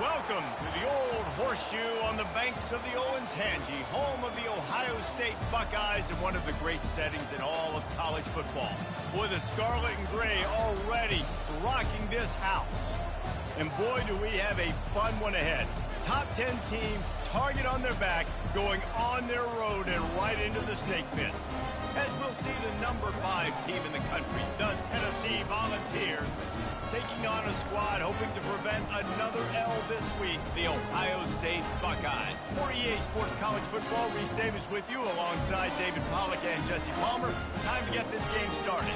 Welcome to the old horseshoe on the banks of the Olentangy, home of the Ohio State Buckeyes and one of the great settings in all of college football. Boy, the scarlet and gray already rocking this house. And boy, do we have a fun one ahead. Top 10 team, target on their back, going on their road and right into the snake pit. As we'll see the number 5 team in the country, the Tennessee Volunteers, taking on a squad hoping to prevent another L this week, the Ohio State Buckeyes. For EA Sports College Football, Reese Davis with you alongside David Pollack and Jesse Palmer. Time to get this game started.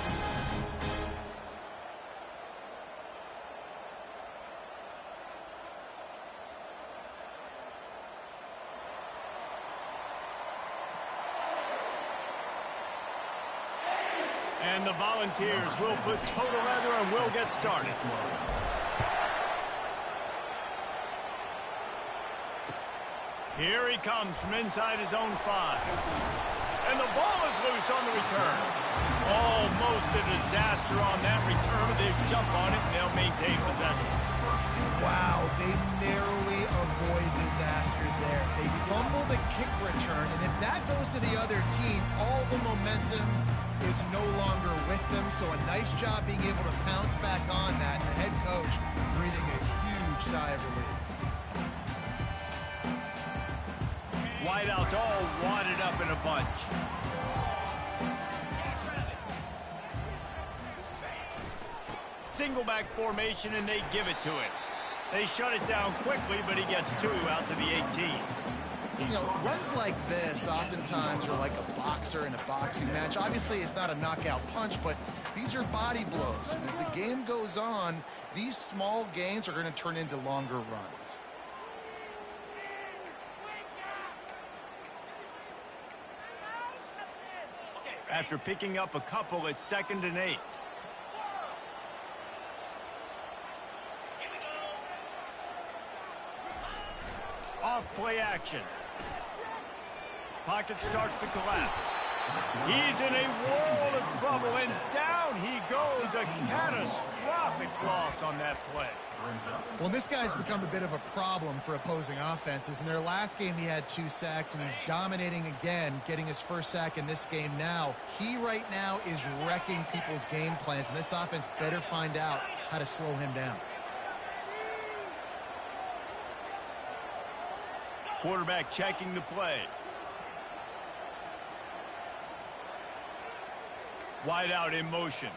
And the Volunteers will put total leather and will get started. Here he comes from inside his own 5. And the ball is loose on the return. Almost a disaster on that return, but they jump on it and they'll maintain possession. Wow, they narrowly avoid disaster there. They fumble the kick return, and if that goes to the other team, all the momentum is no longer with them. So a nice job being able to pounce back on that. The head coach breathing a huge sigh of relief. Wideouts all wadded up in a bunch. Single back formation, and they give it to him. They shut it down quickly, but he gets 2 out to the 18. You know, runs like this oftentimes are like a boxer in a boxing match. Obviously, it's not a knockout punch, but these are body blows. And as the game goes on, these small gains are going to turn into longer runs. After picking up a couple, it's 2nd and 8. Off play action. Pocket starts to collapse. He's in a world of trouble, and down he goes. A catastrophic loss on that play. Well, this guy's become a bit of a problem for opposing offenses. In their last game, he had 2 sacks, and he's dominating again, getting his first sack in this game now. He right now is wrecking people's game plans, and this offense better find out how to slow him down. Quarterback checking the play. Wide out in motion.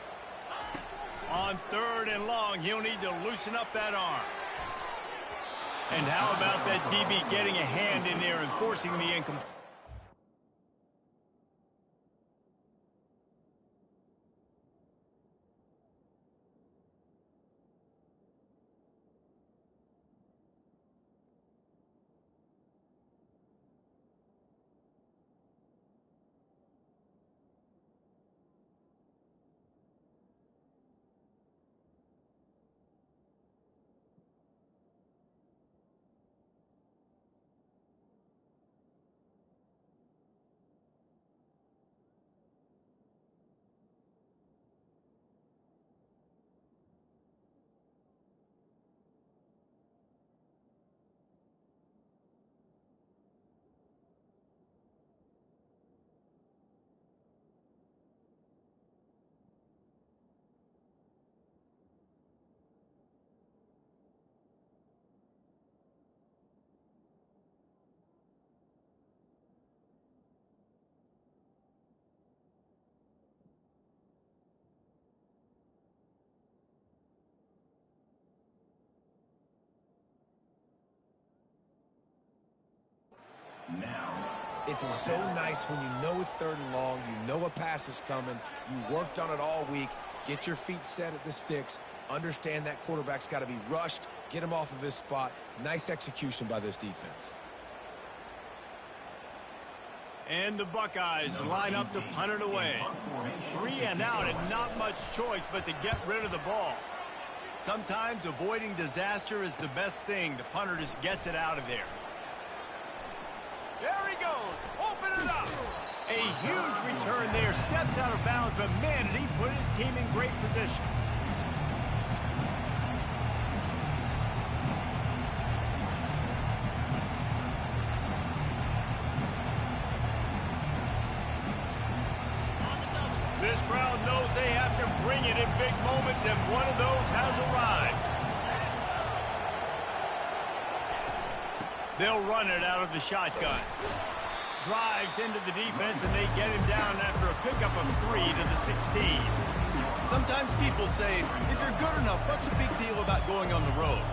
On 3rd and long, he'll need to loosen up that arm. And how about that DB getting a hand in there and forcing the incomplete? It's so nice when you know it's 3rd and long, you know a pass is coming, you worked on it all week, get your feet set at the sticks, understand that quarterback's got to be rushed, get him off of his spot. Nice execution by this defense. And the Buckeyes line up to punt it away. 3 and out and not much choice but to get rid of the ball. Sometimes avoiding disaster is the best thing. The punter just gets it out of there. There he goes. Open it up. A huge return there. Steps out of bounds, but man, did he put his team in great position. This crowd knows they have to bring it in big moments, and one of those has arrived. They'll run it out of the shotgun. Drives into the defense, and they get him down after a pickup of 3 to the 16. Sometimes people say, if you're good enough, what's the big deal about going on the road?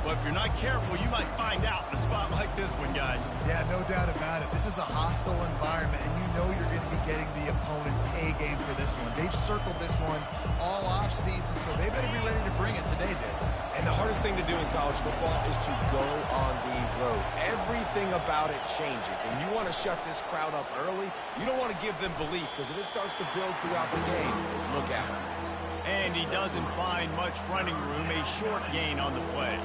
Well, if you're not careful, you might find out in a spot like this one, guys. Yeah, no doubt about it. This is a hostile environment, and you know you're going to be getting the opponent's A game for this one. They've circled this one all off-season, so they better be ready to bring it today, Dave. And the hardest thing to do in college football is to go on the road. Everything about it changes, and you want to shut this crowd up early. You don't want to give them belief, because if it starts to build throughout the game, look out. And he doesn't find much running room, a short gain on the play.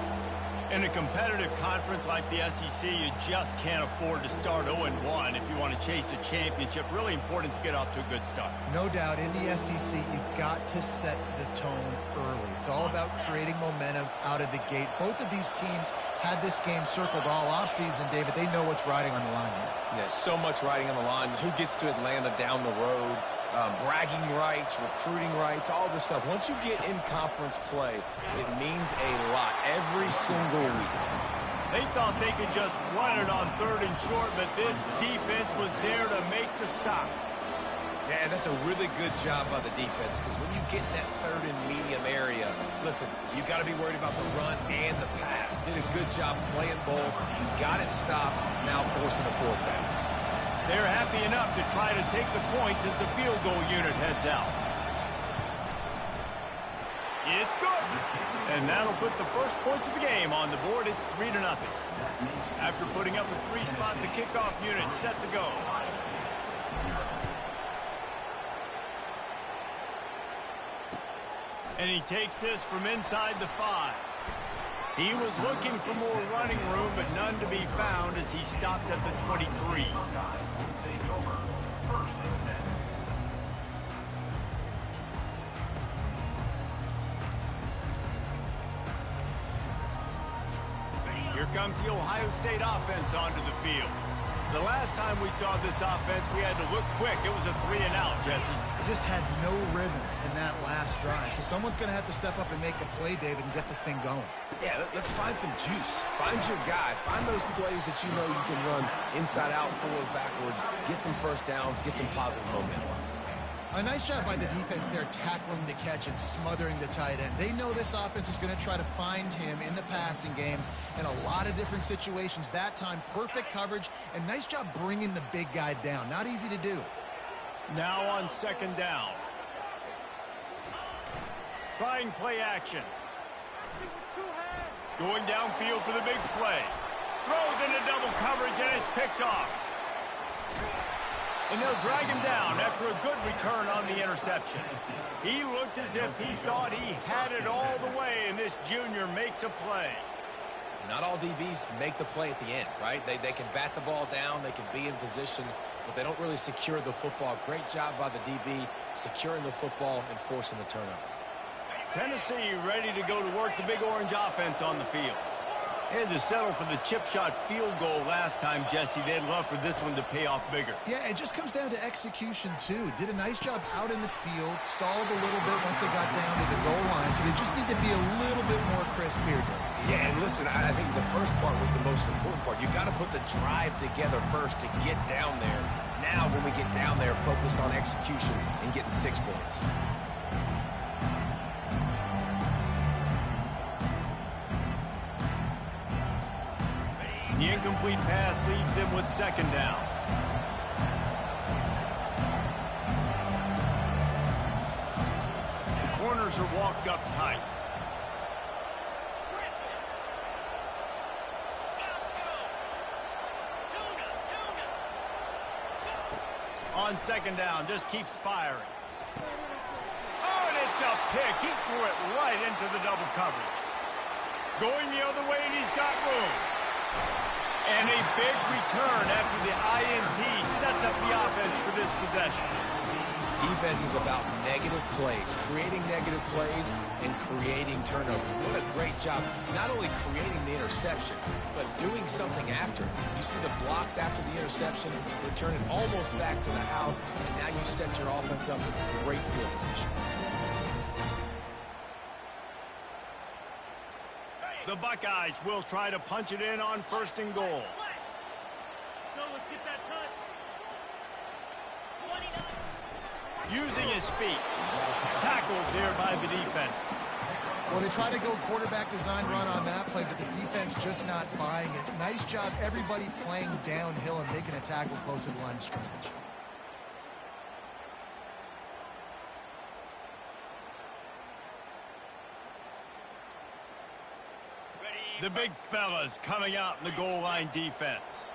In a competitive conference like the SEC, you just can't afford to start 0-1 if you want to chase a championship. Really important to get off to a good start. No doubt, in the SEC, you've got to set the tone early. It's all about creating momentum out of the gate. Both of these teams had this game circled all offseason, David. They know what's riding on the line here. There's so much riding on the line. Who gets to Atlanta down the road? Bragging rights, recruiting rights, all this stuff. Once you get in conference play, it means a lot every single week. They thought they could just run it on 3rd and short, but this defense was there to make the stop. Yeah, that's a really good job by the defense, because when you get in that 3rd and medium area, listen, you got to be worried about the run and the pass. Did a good job playing both. You got it stopped, now forcing a 4th down. They're happy enough to try to take the points as the field goal unit heads out. It's good. And that'll put the first points of the game on the board. It's 3-0. After putting up a 3-spot, the kickoff unit set to go. And he takes this from inside the 5. He was looking for more running room, but none to be found as he stopped at the 23. Here comes the Ohio State offense onto the field. The last time we saw this offense, we had to look quick. It was a 3-and-out, Jesse. They just had no rhythm in that last drive. So someone's going to have to step up and make a play, David, and get this thing going. Yeah, let's find some juice. Find your guy. Find those plays that you know you can run inside out, forward, backwards, get some first downs, get some positive momentum. A nice job by the defense there, tackling the catch and smothering the tight end. They know this offense is going to try to find him in the passing game in a lot of different situations. That time, perfect coverage, and nice job bringing the big guy down. Not easy to do. Now on 2nd down. Trying play action. Going downfield for the big play. Throws into double coverage, and it's picked off. And they'll drag him down after a good return on the interception. He looked as if he thought he had it all the way, and this junior makes a play. Not all DBs make the play at the end, right? They can bat the ball down, they can be in position, but they don't really secure the football. Great job by the DB securing the football and forcing the turnover. Tennessee ready to go to work the Big Orange offense on the field. They had to settle for the chip shot field goal last time, Jesse. They'd love for this one to pay off bigger. Yeah, it just comes down to execution, too. Did a nice job out in the field, stalled a little bit once they got down to the goal line, so they just need to be a little bit more crisp here. Yeah, and listen, I think the first part was the most important part. You got to put the drive together first to get down there. Now, when we get down there, focus on execution and getting 6 points. The incomplete pass leaves him with 2nd down. The corners are walked up tight. On 2nd down, just keeps firing. Oh, and it's a pick. He threw it right into the double coverage. Going the other way, and he's got room. And a big return after the INT sets up the offense for this possession. Defense is about negative plays, creating negative plays and creating turnovers. What a great job, not only creating the interception, but doing something after. You see the blocks after the interception, return it almost back to the house, and now you set your offense up with great field position. The Buckeyes will try to punch it in on 1st and goal. Let's get that touch. Using his feet. Tackled there by the defense. Well, they try to go quarterback design run on that play, but the defense just not buying it. Nice job, everybody playing downhill and making a tackle close to the line of scrimmage. The big fellas coming out in the goal line defense.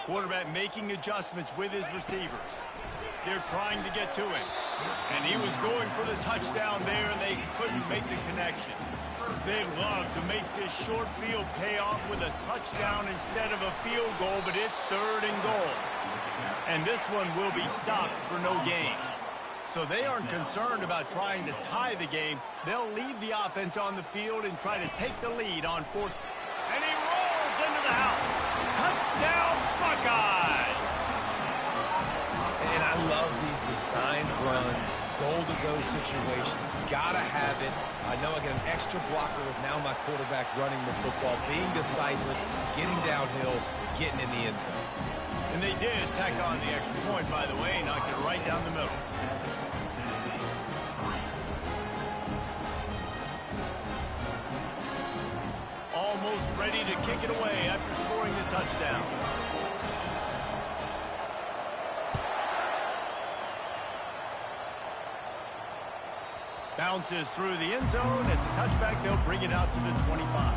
Quarterback making adjustments with his receivers. They're trying to get to him. And he was going for the touchdown there, and they couldn't make the connection. They love to make this short field pay off with a touchdown instead of a field goal, but it's 3rd and goal. And this one will be stopped for no gain. So they aren't concerned about trying to tie the game. They'll leave the offense on the field and try to take the lead on 4th. And he rolls into the house. Touchdown, Buckeyes! And I love these designed runs, goal-to-go situations. Gotta have it. I know I get an extra blocker with now my quarterback running the football, being decisive, getting downhill, getting in the end zone. And they did tack on the extra point, by the way, knocked it right down the middle. Almost ready to kick it away after scoring the touchdown. Bounces through the end zone. It's a touchback. They'll bring it out to the 25.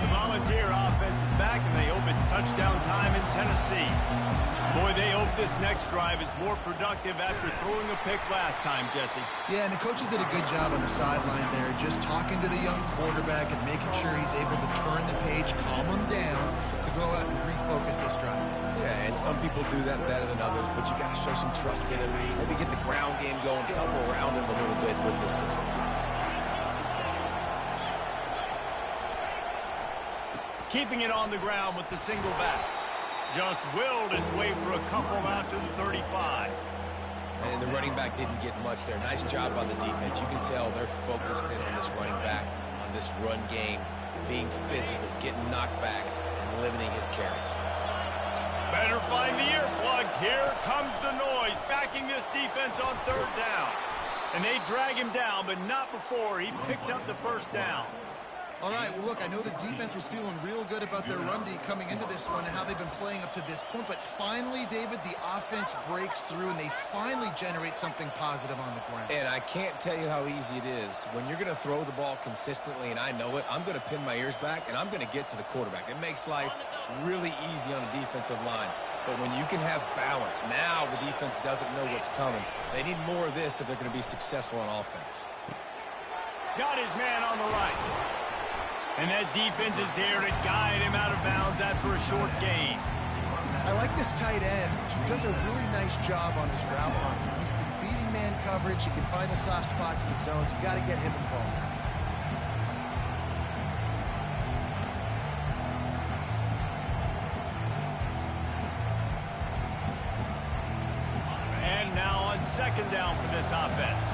Volunteer offense is back, and they hope it's touchdown time in Tennessee. Boy, they hope this next drive is more productive after throwing a pick last time, Jesse. Yeah, and the coaches did a good job on the sideline there, just talking to the young quarterback and making sure he's able to turn the page, calm him down, to go out and refocus this drive. Yeah, and some people do that better than others, but you got to show some trust in him. Maybe get the ground game going, help around him a little bit with the system. Keeping it on the ground with the single back. Just willed his way for a couple out to the 35. And the running back didn't get much there. Nice job by the defense. You can tell they're focused in on this running back, on this run game, being physical, getting knockbacks, and limiting his carries. Better find the earplugs. Here comes the noise, backing this defense on 3rd down. And they drag him down, but not before he picks up the 1st down. All right, well, look, I know the defense was feeling real good about their run D coming into this one and how they've been playing up to this point, but finally, David, the offense breaks through and they finally generate something positive on the ground. And I can't tell you how easy it is. When you're going to throw the ball consistently, and I know it, I'm going to pin my ears back, and I'm going to get to the quarterback. It makes life really easy on the defensive line. But when you can have balance, now the defense doesn't know what's coming. They need more of this if they're going to be successful on offense. Got his man on the right. And that defense is there to guide him out of bounds after a short gain. I like this tight end. He does a really nice job on his route running. He's been beating man coverage. He can find the soft spots in the zones. You got to get him involved. And now on 2nd down for this offense.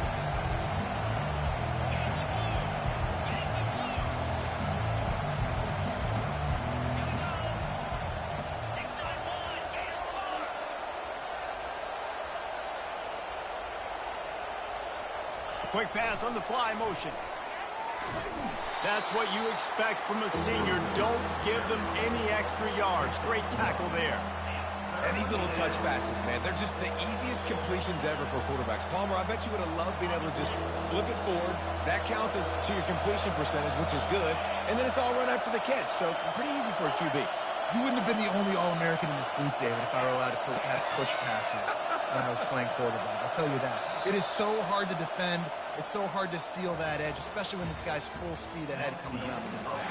Quick pass on the fly motion. That's what you expect from a senior. Don't give them any extra yards. Great tackle there. And these little touch passes, man, they're just the easiest completions ever for quarterbacks. Palmer, I bet you would have loved being able to just flip it forward. That counts as to your completion percentage, which is good. And then it's all run after the catch, so pretty easy for a QB. You wouldn't have been the only All-American in this booth, David, if I were allowed to have push passes. when I was playing quarterback. I'll tell you that. It is so hard to defend. It's so hard to seal that edge, especially when this guy's full speed ahead coming around the inside.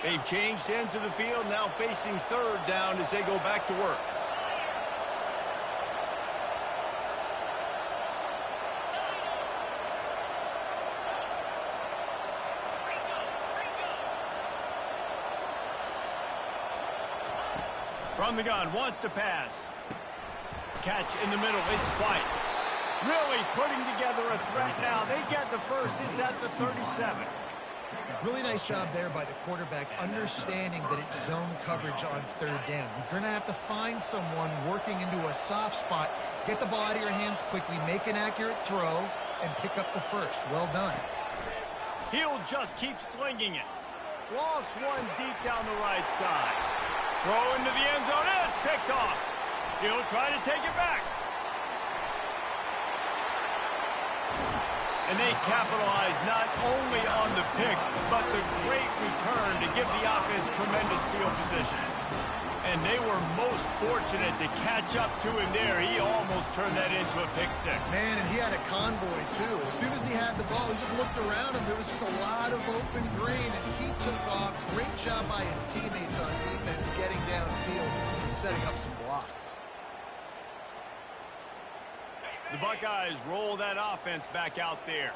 They've changed ends of the field, now facing third down as they go back to work. From the gun, wants to pass. Catch in the middle, it's White. Really putting together a threat now. They get the first, it's at the 37. Really nice job there by the quarterback, understanding that it's zone coverage on third down. You're going to have to find someone working into a soft spot, get the ball out of your hands quickly, make an accurate throw, and pick up the first. Well done. He'll just keep slinging it. Lost one deep down the right side. Throw into the end zone, and it's picked off. He'll try to take it back. And they capitalize not only on the pick, but the great return to give the offense tremendous field position. And they were most fortunate to catch up to him there. He almost turned that into a pick six. Man, and he had a convoy, too. As soon as he had the ball, he just looked around him. There was just a lot of open green, and he took off. Great job by his teammates on defense, getting downfield and setting up some blocks. The Buckeyes roll that offense back out there.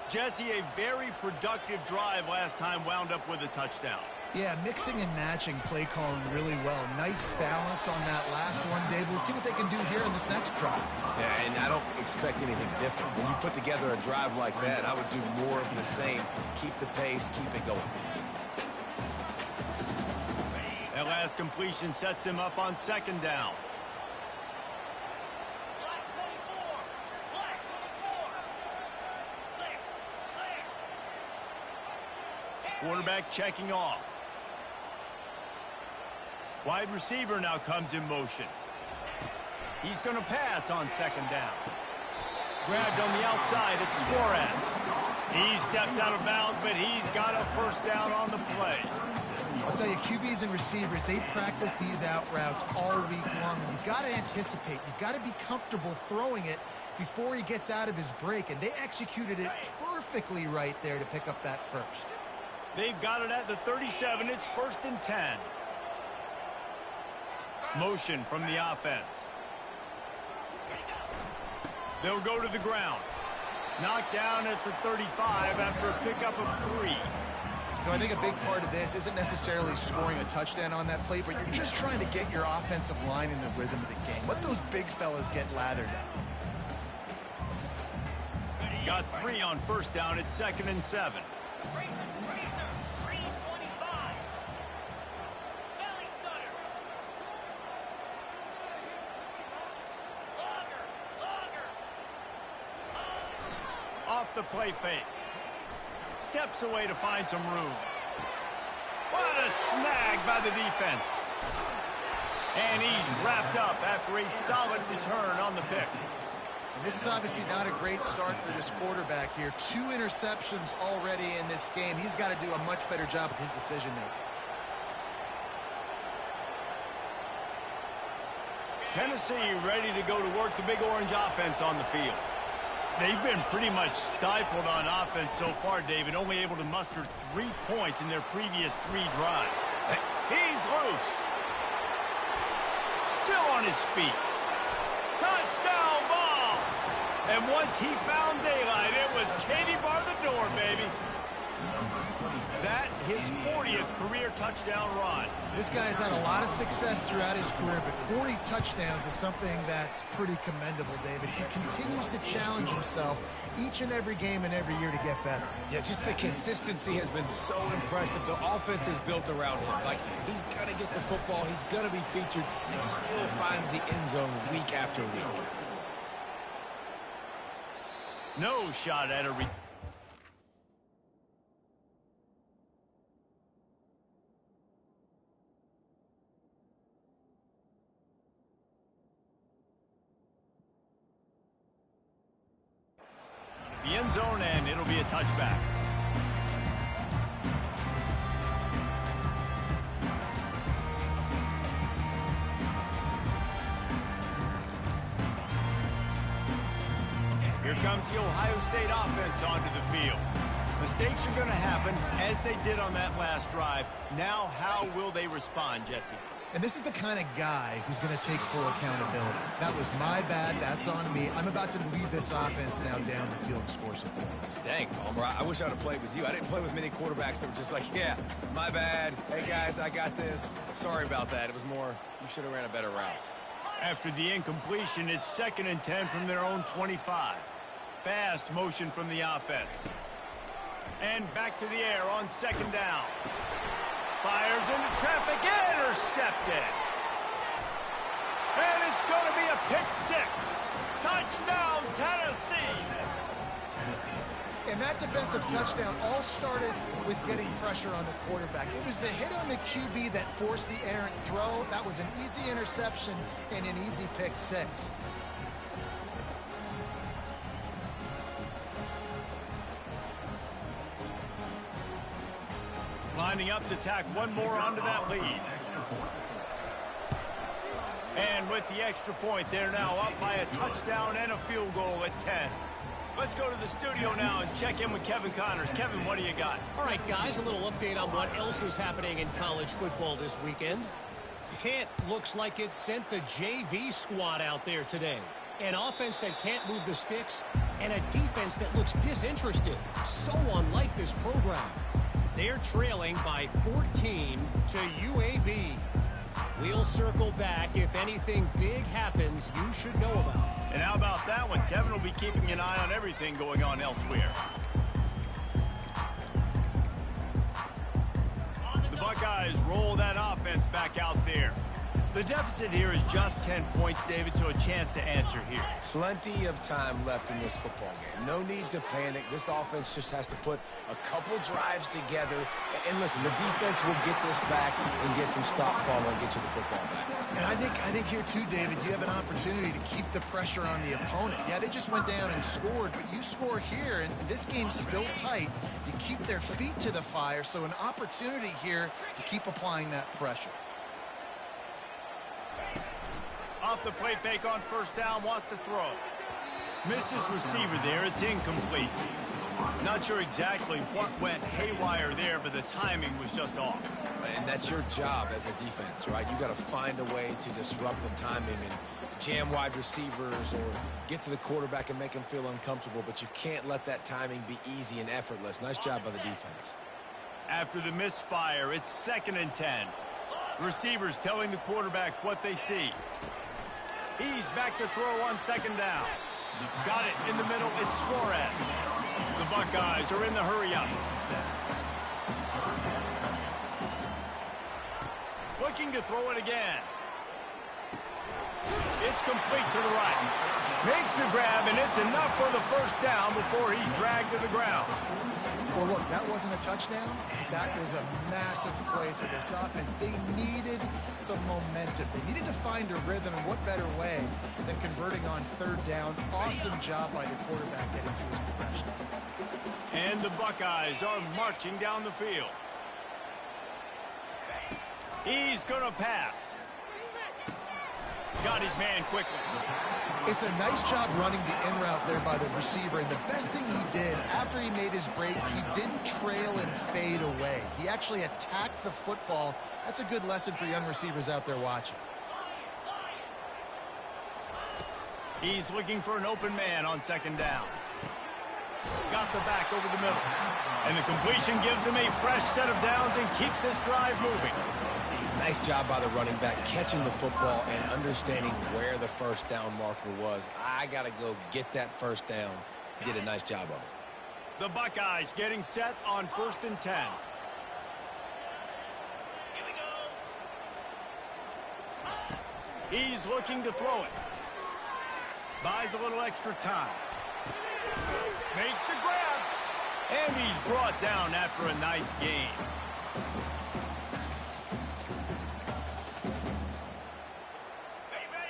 Jesse, a very productive drive last time, wound up with a touchdown. Yeah, mixing and matching play calling really well. Nice balance on that last one, Dave. Let's see what they can do here in this next drive. Yeah, and I don't expect anything different. When you put together a drive like that, I would do more of the same. Keep the pace, keep it going. That last completion sets him up on second down. Quarterback checking off. Wide receiver now comes in motion. He's going to pass on second down. Grabbed on the outside, it's Suarez. He steps out of bounds, but he's got a first down on the play. I'll tell you, QBs and receivers, they practice these out routes all week long. You've got to anticipate. You've got to be comfortable throwing it before he gets out of his break, and they executed it perfectly right there to pick up that first. They've got it at the 37. It's 1st and 10. Motion from the offense. They'll go to the ground. Knocked down at the 35 after a pickup of 3. I think a big part of this isn't necessarily scoring a touchdown on that play, but you're just trying to get your offensive line in the rhythm of the game. Let those big fellas get lathered up. Got 3 on first down. It's 2nd and 7. Off the play fake. Steps away to find some room. What a snag by the defense. And he's wrapped up after a solid return on the pick. And this is obviously not a great start for this quarterback here. 2 interceptions already in this game. He's got to do a much better job with his decision-making. Tennessee ready to go to work the Big Orange offense on the field. They've been pretty much stifled on offense so far, David, only able to muster 3 points in their previous 3 drives. He's loose. Still on his feet. Touchdown ball! And once he found daylight, it was Katie bar the door, baby. That, his 40th career touchdown run. This guy's had a lot of success throughout his career, but 40 touchdowns is something that's pretty commendable, David. He continues to challenge himself each and every game and every year to get better. Yeah, just the consistency has been so impressive. The offense is built around him. Like, he's going to get the football, he's going to be featured, and still finds the end zone week after week. No shot at a end zone, and it'll be a touchback. Here comes the Ohio State offense onto the field. Mistakes are going to happen, as they did on that last drive. Now, how will they respond, Jesse? And this is the kind of guy who's going to take full accountability. That was my bad. That's on me. I'm about to lead this offense now down the field and score some points. Dang, Palmer, I wish I would have played with you. I didn't play with many quarterbacks that were just like, yeah, my bad. Hey, guys, I got this. Sorry about that. It was more, you should have ran a better route. After the incompletion, it's 2nd and 10 from their own 25. Fast motion from the offense. And back to the air on 2nd down. Fires into traffic, intercepted. And it's going to be a pick 6. Touchdown, Tennessee. And that defensive touchdown all started with getting pressure on the quarterback. It was the hit on the QB that forced the errant throw. That was an easy interception and an easy pick 6. Lining up to tack one more onto that lead. And with the extra point, they're now up by a touchdown and a field goal at 10. Let's go to the studio now and check in with Kevin Connors. Kevin, what do you got? All right, guys, a little update on what else is happening in college football this weekend. Pitt looks like it sent the JV squad out there today. An offense that can't move the sticks and a defense that looks disinterested. So unlike this program. They're trailing by 14 to UAB. We'll circle back. If anything big happens, you should know about. And how about that one? Kevin will be keeping an eye on everything going on elsewhere. The Buckeyes roll that offense back out there. The deficit here is just 10 points, David, so a chance to answer here. Plenty of time left in this football game. No need to panic. This offense just has to put a couple drives together. And listen, the defense will get this back and get some stop follow and get you the football back. And I think here too, David, you have an opportunity to keep the pressure on the opponent. Yeah, they just went down and scored, but you score here, and this game's still tight. You keep their feet to the fire, so an opportunity here to keep applying that pressure. Off the play fake on 1st down, wants to throw. Missed his receiver there, it's incomplete. Not sure exactly what went haywire there, but the timing was just off. And that's your job as a defense, right? You got to find a way to disrupt the timing and jam wide receivers or get to the quarterback and make him feel uncomfortable, but you can't let that timing be easy and effortless. Nice job by the defense. After the misfire, it's 2nd and 10. Receivers telling the quarterback what they see. He's back to throw on 2nd down. Got it in the middle. It's Suarez. The Buckeyes are in the hurry-up. Looking to throw it again. It's complete to the right. Makes the grab, and it's enough for the 1st down before he's dragged to the ground. Well, look, that wasn't a touchdown. That was a massive play for this offense. They needed some momentum. They needed to find a rhythm, and what better way than converting on 3rd down. Awesome job by the quarterback getting to his progression. And the Buckeyes are marching down the field. He's going to pass. Got his man quickly. It's a nice job running the in route there by the receiver, and the best thing he did after he made his break, he didn't trail and fade away. He actually attacked the football. That's a good lesson for young receivers out there watching. He's looking for an open man on 2nd down. Got the back over the middle. And the completion gives him a fresh set of downs and keeps this drive moving. Nice job by the running back, catching the football and understanding where the 1st down marker was. I got to go get that 1st down. He did a nice job of it. The Buckeyes getting set on 1st and 10. He's looking to throw it. Buys a little extra time. Makes the grab. And he's brought down after a nice gain.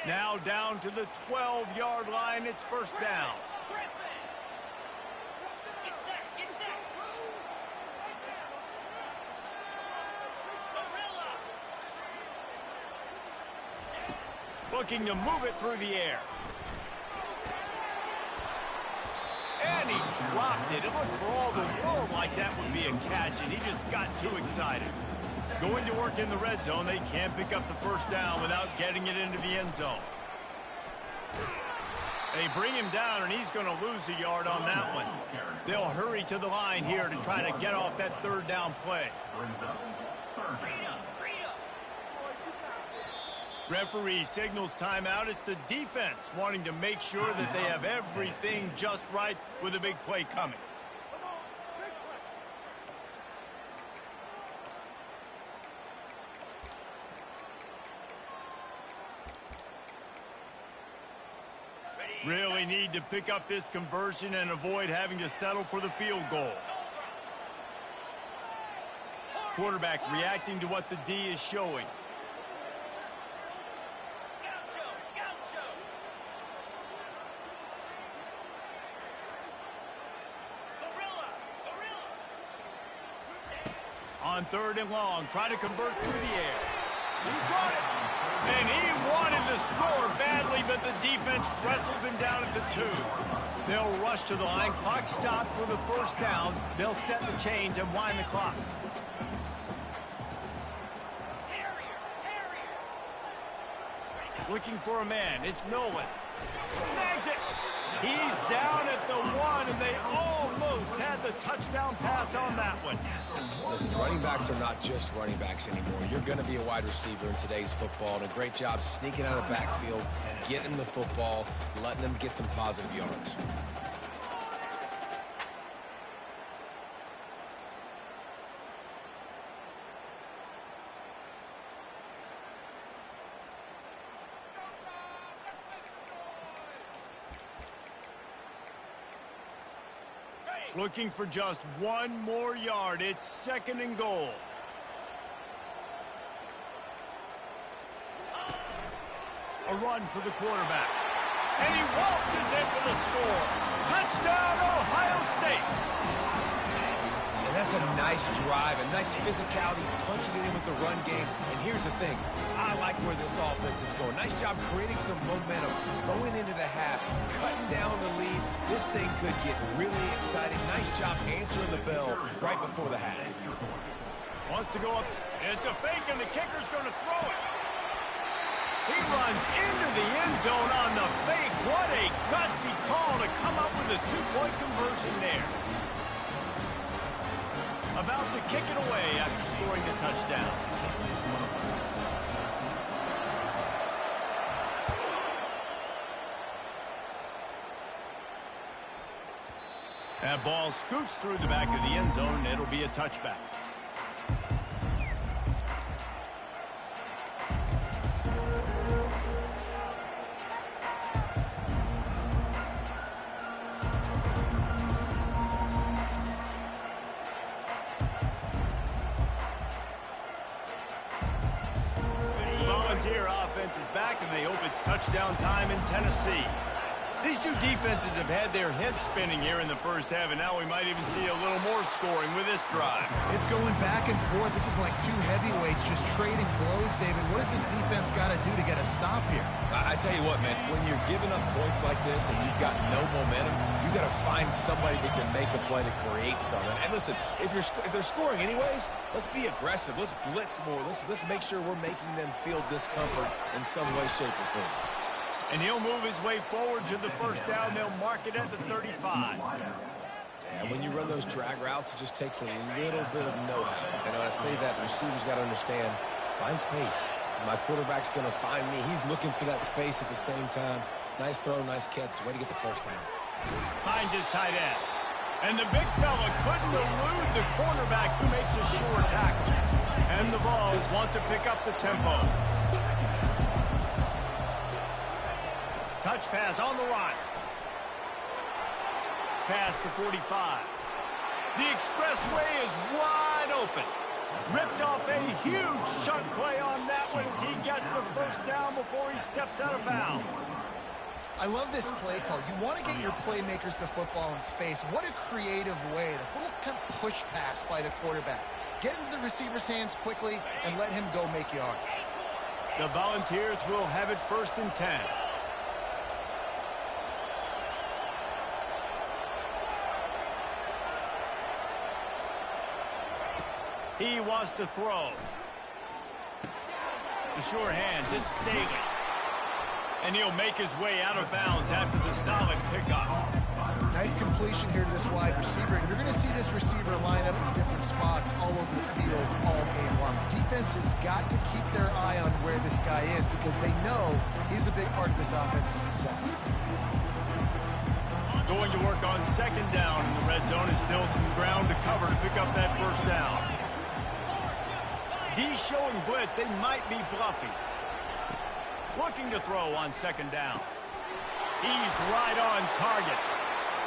Now down to the 12-yard line. It's 1st down. looking to move it through the air. And he dropped it. It looked for all the world like that would be a catch, and he just got too excited. Going to work in the red zone, they can't pick up the first down without getting it into the end zone. They bring him down, and he's going to lose a yard on that one. They'll hurry to the line here to try to get off that third down play. Referee signals timeout. It's the defense wanting to make sure that they have everything just right with a big play coming. Really need to pick up this conversion and avoid having to settle for the field goal. Quarterback reacting to what the D is showing. On third and long, try to convert through the air. He got it. And he wanted to score badly, but the defense wrestles him down at the 2. They'll rush to the line. Clock stopped for the first down. They'll set the chains and wind the clock. Looking for a man. It's Nolan. Snags it. He's down at the 1, and they almost had the touchdown pass on that one. Listen, running backs are not just running backs anymore. You're going to be a wide receiver in today's football, and a great job sneaking out of the backfield, getting the football, letting them get some positive yards. Looking for just one more yard. It's second and goal. A run for the quarterback. And he waltzes in for the score. Touchdown, Ohio State. And that's a nice drive, a nice physicality, punching it in with the run game. And here's the thing. I like where this offense is going. Nice job creating some momentum, going into the half, cutting down the lead. This thing could get really exciting. Nice job answering the bell right before the half. Wants to go up. It's a fake, and the kicker's going to throw it. He runs into the end zone on the fake. What a gutsy call to come up with a 2-point conversion there. About to kick it away after scoring the touchdown. That ball scoots through the back of the end zone, and it'll be a touchback. Volunteer offense is back, and they hope it's touchdown time in Tennessee. These two defenses have had their heads spinning here in the first half, and now we might even see a little more scoring with this drive. It's going back and forth. This is like two heavyweights just trading blows, David. What does this defense got to do to get a stop here? I tell you what, man, when you're giving up points like this and you've got no momentum, you got to find somebody that can make a play to create something. And listen, if they're scoring anyways, let's be aggressive. Let's blitz more. Let's make sure we're making them feel discomfort in some way, shape, or form. And he'll move his way forward to the first down. They'll mark it at the 35. And when you run those drag routes, it just takes a little bit of know-how. And when I say that, the receiver's got to understand, find space. My quarterback's going to find me. He's looking for that space at the same time. Nice throw, nice catch. Way to get the first down. Finds his tight end. And the big fella couldn't elude the cornerback who makes a sure tackle. And the Vols want to pick up the tempo. Touch pass on the run. Past the 45. The expressway is wide open. Ripped off a huge chunk play on that one as he gets the first down before he steps out of bounds. I love this play call. You want to get your playmakers to football in space. What a creative way. This little kind of push pass by the quarterback. Get into the receiver's hands quickly and let him go make yards. The Volunteers will have it 1st and 10. He wants to throw. The sure hands, it's Staley. And he'll make his way out of bounds after the solid pickup. Nice completion here to this wide receiver. And you're going to see this receiver line up in different spots all over the field all game long. Defense has got to keep their eye on where this guy is because they know he's a big part of this offense's success. Going to work on 2nd down in the red zone is still some ground to cover to pick up that 1st down. D showing blitz, they might be bluffing. Looking to throw on 2nd down. He's right on target.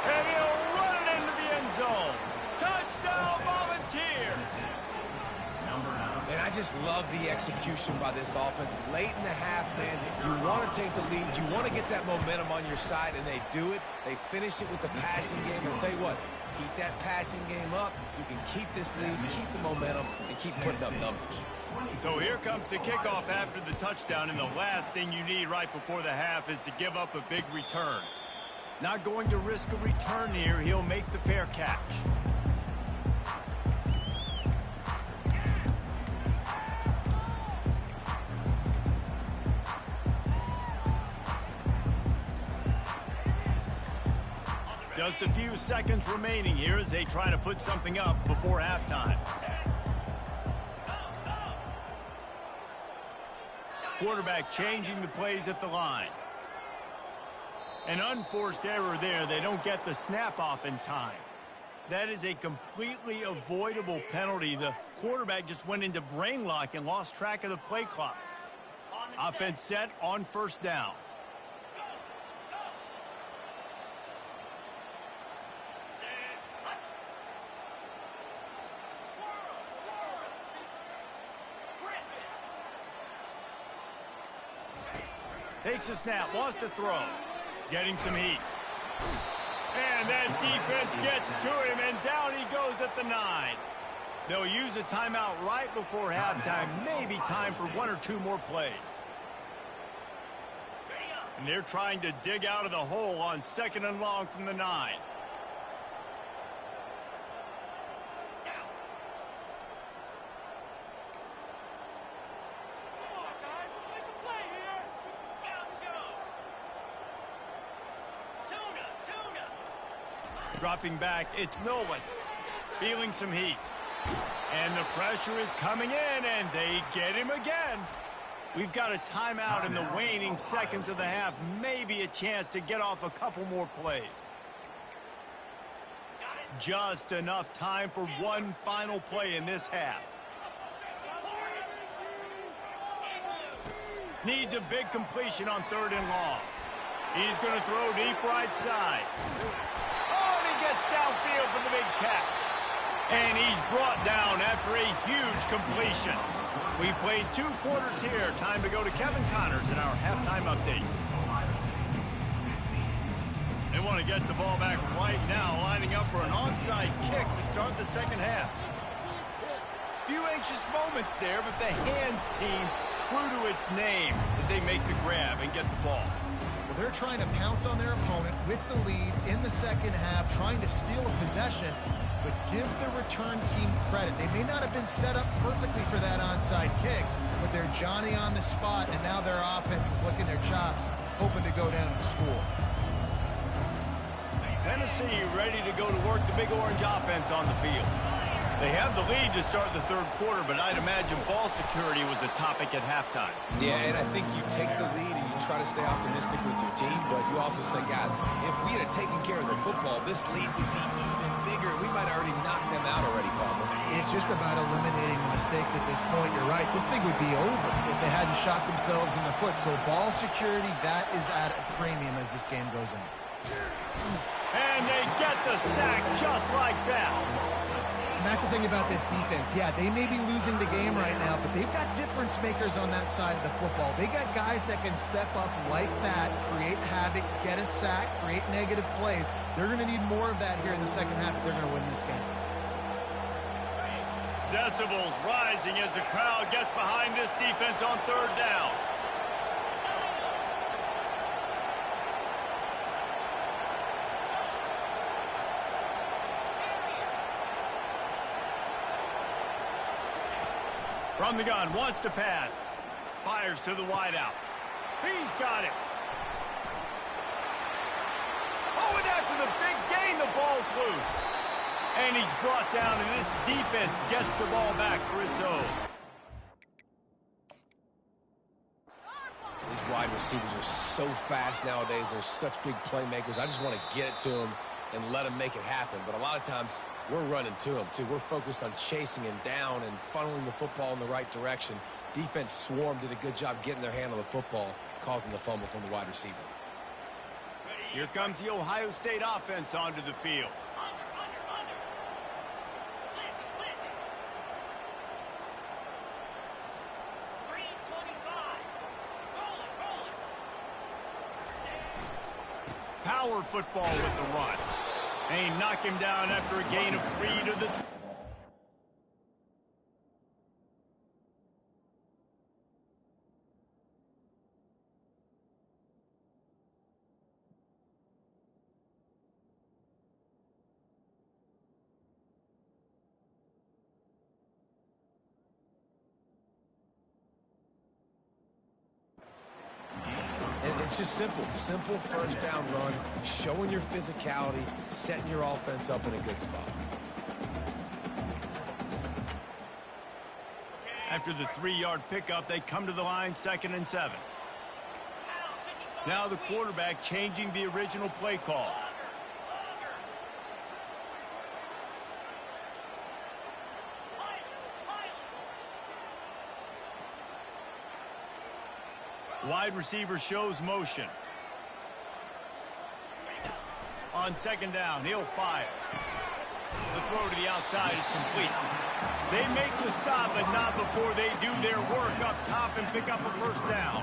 And he'll run it into the end zone. Touchdown, Volunteers! And I just love the execution by this offense. Late in the half, man, you want to take the lead. You want to get that momentum on your side, and they do it. They finish it with the passing game. And I'll tell you what, keep that passing game up. You can keep this lead, keep the momentum, and keep putting up numbers. So here comes the kickoff after the touchdown, and the last thing you need right before the half is to give up a big return. Not going to risk a return here. He'll make the fair catch. Just a few seconds remaining here as they try to put something up before halftime. Quarterback changing the plays at the line. An unforced error there. They don't get the snap off in time. That is a completely avoidable penalty. The quarterback just went into brain lock and lost track of the play clock. Offense set on 1st down. Takes a snap, wants to throw. Getting some heat. And that defense gets to him, and down he goes at the 9. They'll use a timeout right before halftime. Maybe time for 1 or 2 more plays. And they're trying to dig out of the hole on 2nd and long from the 9. Dropping back, it's Milwin. Feeling some heat. And the pressure is coming in, and they get him again. We've got a timeout in the waning seconds of the half. Maybe a chance to get off a couple more plays. Just enough time for one final play in this half. Needs a big completion on 3rd and long. He's going to throw deep right side. Gets downfield for the big catch. And he's brought down after a huge completion. We've played 2 quarters here. Time to go to Kevin Connors in our halftime update. They want to get the ball back right now, lining up for an onside kick to start the 2nd half. Few anxious moments there, but the hands team true to its name as they make the grab and get the ball. They're trying to pounce on their opponent with the lead in the 2nd half, trying to steal a possession, but give the return team credit. They may not have been set up perfectly for that onside kick, but they're Johnny on the spot, and now their offense is licking their chops, hoping to go down and score. Tennessee ready to go to work the Big Orange offense on the field. They have the lead to start the 3rd quarter, but I'd imagine ball security was a topic at halftime. Yeah, and I think you take the lead and you try to stay optimistic with your team, but you also say, guys, if we had taken care of the football, this lead would be even bigger. We might have already knocked them out already, Palmer. It's just about eliminating the mistakes at this point. You're right. This thing would be over if they hadn't shot themselves in the foot. So ball security, that is at a premium as this game goes on. And they get the sack just like that. And that's the thing about this defense. Yeah, they may be losing the game right now, but they've got difference makers on that side of the football. They got guys that can step up like that, create havoc, get a sack, create negative plays. They're going to need more of that here in the 2nd half if they're going to win this game. decibels rising as the crowd gets behind this defense on third down. From the gun, wants to pass. Fires to the wideout. He's got it. Oh, and after the big gain, the ball's loose. And he's brought down, and this defense gets the ball back for its own. These wide receivers are so fast nowadays. They're such big playmakers. I just want to get it to them and let them make it happen. But a lot of times, we're running to them, too. We're focused on chasing him down and funneling the football in the right direction. Defense swarm did a good job getting their hand on the football, causing the fumble from the wide receiver. Here comes the Ohio State offense onto the field. Power football with the run. And he knocked him down after a gain of 3 to the... It's just simple. Simple first down run, showing your physicality, setting your offense up in a good spot. After the 3-yard pickup, they come to the line, 2nd and 7. Now the quarterback changing the original play call. Wide receiver shows motion. On 2nd down, he'll fire. The throw to the outside is complete. They make the stop, but not before they do their work up top and pick up a first down.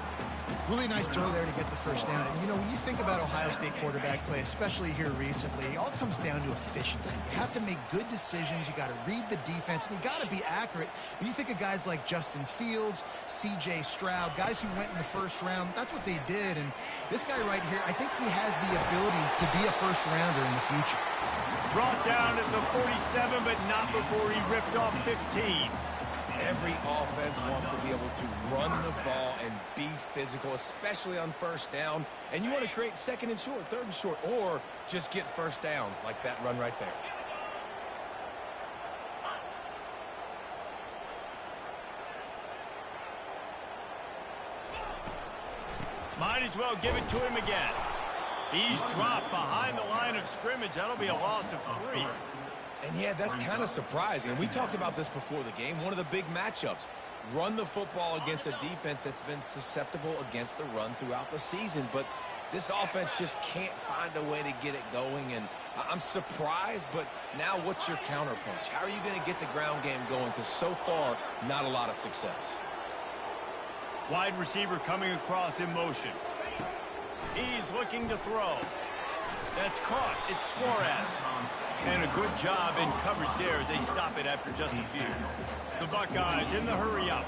Really nice throw there to get the first down. And, you know, when you think about Ohio State quarterback play, especially here recently, it all comes down to efficiency. You have to make good decisions. You got to read the defense, and you got to be accurate. When you think of guys like Justin Fields, C.J. Stroud, guys who went in the first round, that's what they did. And this guy right here, I think he has the ability to be a first-rounder in the future. Brought down at the 47, but not before he ripped off 15. Every offense wants to be able to run the ball and be physical, especially on first down. And you want to create 2nd and short, 3rd and short, or just get first downs like that run right there. Might as well give it to him again. He's dropped behind the line of scrimmage. That'll be a loss of 3. And yeah, that's kind of surprising. We talked about this before the game. One of the big matchups. Run the football against a defense that's been susceptible against the run throughout the season. But this offense just can't find a way to get it going. And I'm surprised, but now what's your counterpunch? How are you going to get the ground game going? Because so far, not a lot of success. Wide receiver coming across in motion. He's looking to throw. That's caught. It's Suarez. And a good job in coverage there as they stop it after just a few. The Buckeyes in the hurry-up.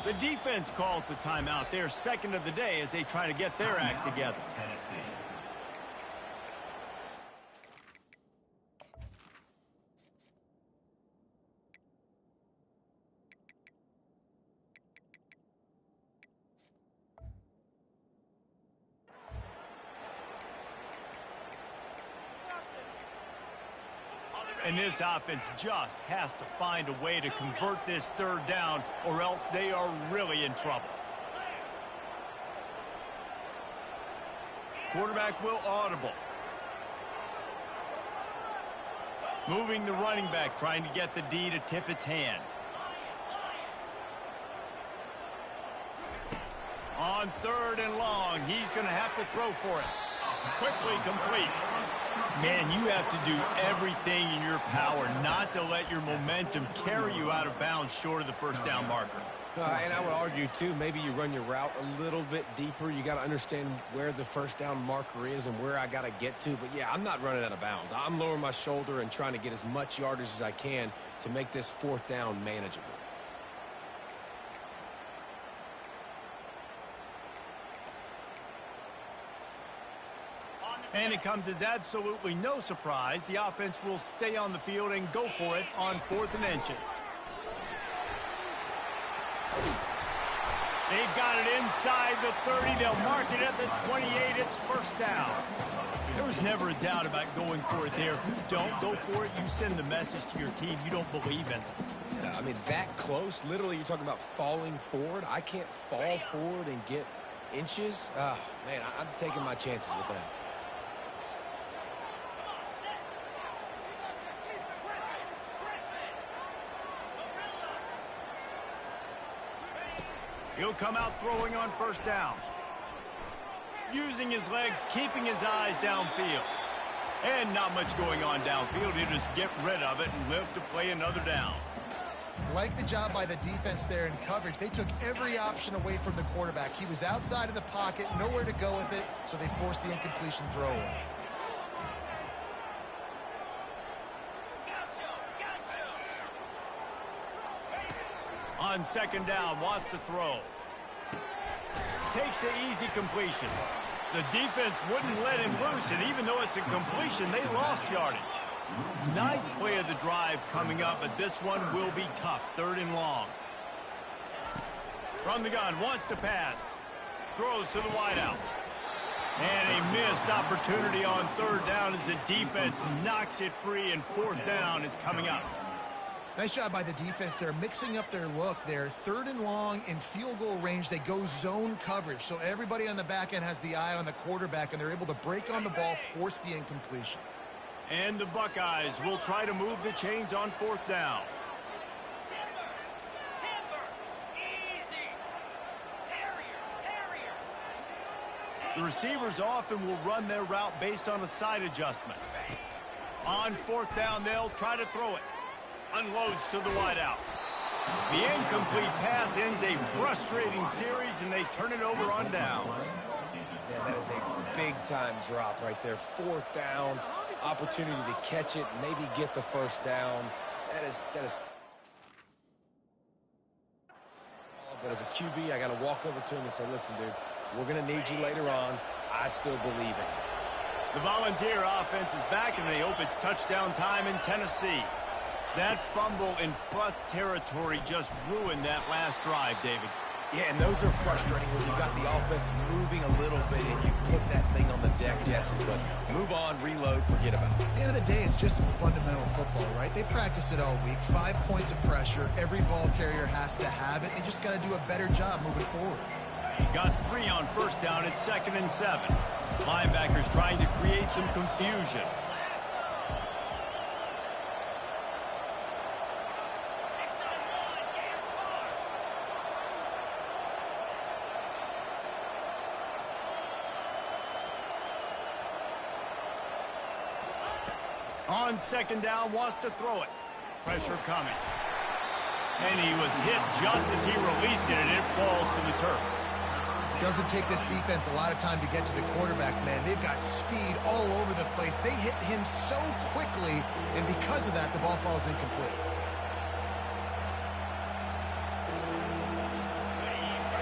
The defense calls the timeout. They're 2nd of the day as they try to get their act together. And this offense just has to find a way to convert this 3rd down, or else they are really in trouble. Quarterback will audible. Moving the running back, trying to get the D to tip its hand. On 3rd and long, he's going to have to throw for it. Quickly complete. Man, you have to do everything in your power not to let your momentum carry you out of bounds short of the first down marker. And I would argue, too, maybe you run your route a little bit deeper. You got to understand where the first down marker is and where I got to get to. But, yeah, I'm not running out of bounds. I'm lowering my shoulder and trying to get as much yardage as I can to make this fourth down manageable. And it comes as absolutely no surprise. The offense will stay on the field and go for it on 4th and inches. They've got it inside the 30. They'll mark it at the 28. It's first down. There was never a doubt about going for it there. If you don't go for it, you send the message to your team you don't believe in. Yeah, I mean, that close, literally you're talking about falling forward. I can't fall forward and get inches. Man, I'm taking my chances with that. He'll come out throwing on first down. Using his legs, keeping his eyes downfield. And not much going on downfield. He'll just get rid of it and live to play another down. Like the job by the defense there in coverage. They took every option away from the quarterback. He was outside of the pocket, nowhere to go with it, so they forced the incompletion throw. On second down, wants to throw. Takes the easy completion. The defense wouldn't let him loose, and even though it's a completion, they lost yardage. 9th play of the drive coming up, but this one will be tough. 3rd and long. From the gun, wants to pass. Throws to the wideout. And a missed opportunity on 3rd down as the defense knocks it free, and 4th down is coming up. Nice job by the defense. They're mixing up their look. They're 3rd and long in field goal range. They go zone coverage. So everybody on the back end has the eye on the quarterback, and they're able to break on the ball, force the incompletion. And the Buckeyes will try to move the chains on 4th down. The receivers often will run their route based on a side adjustment. On 4th down, they'll try to throw it. Unloads to the wideout. The incomplete pass ends a frustrating series, and they turn it over on downs. Yeah, that is a big-time drop right there. 4th down, opportunity to catch it, maybe get the first down. That is. But as a QB, I got to walk over to him and say, listen, dude, we're going to need you later on. I still believe in you. The Volunteer offense is back, and they hope it's touchdown time in Tennessee. That fumble in plus territory just ruined that last drive, David. Yeah, and those are frustrating when you've got the offense moving a little bit and you put that thing on the deck, Jesse. But move on, reload, forget about it. At the end of the day, it's just some fundamental football, right? They practice it all week. 5 points of pressure. Every ball carrier has to have it. They just got to do a better job moving forward. Got 3 on first down at 2nd and 7. Linebackers trying to create some confusion. On second down, wants to throw it. Pressure coming. And he was hit just as he released it, and it falls to the turf. Doesn't take this defense a lot of time to get to the quarterback, man. They've got speed all over the place. They hit him so quickly, and because of that, the ball falls incomplete.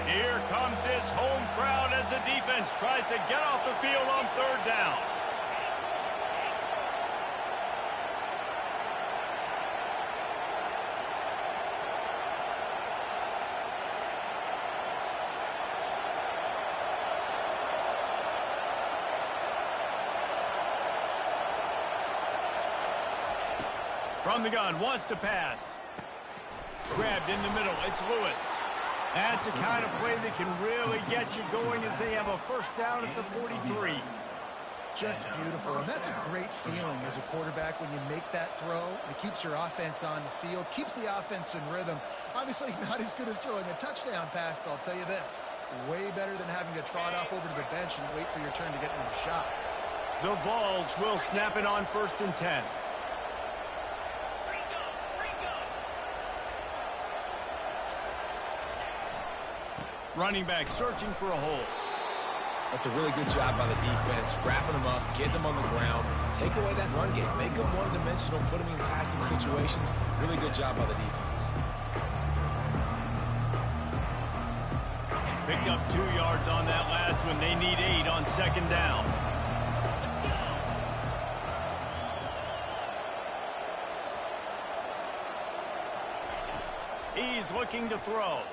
Here comes this home crowd as the defense tries to get off the field on 3rd down. From the gun, wants to pass. Grabbed in the middle, it's Lewis. That's a kind of play that can really get you going as they have a first down at the 43. Just beautiful, and that's a great feeling as a quarterback when you make that throw. It keeps your offense on the field, keeps the offense in rhythm. Obviously not as good as throwing a touchdown pass, but I'll tell you this, way better than having to trot off over to the bench and wait for your turn to get another shot. The Vols will snap it on 1st and 10. Running back searching for a hole. That's a really good job by the defense, wrapping them up, getting them on the ground, take away that run game, make them one-dimensional, put them in passing situations. Really good job by the defense. Picked up 2 yards on that last one. They need 8 on second down. He's looking to throw.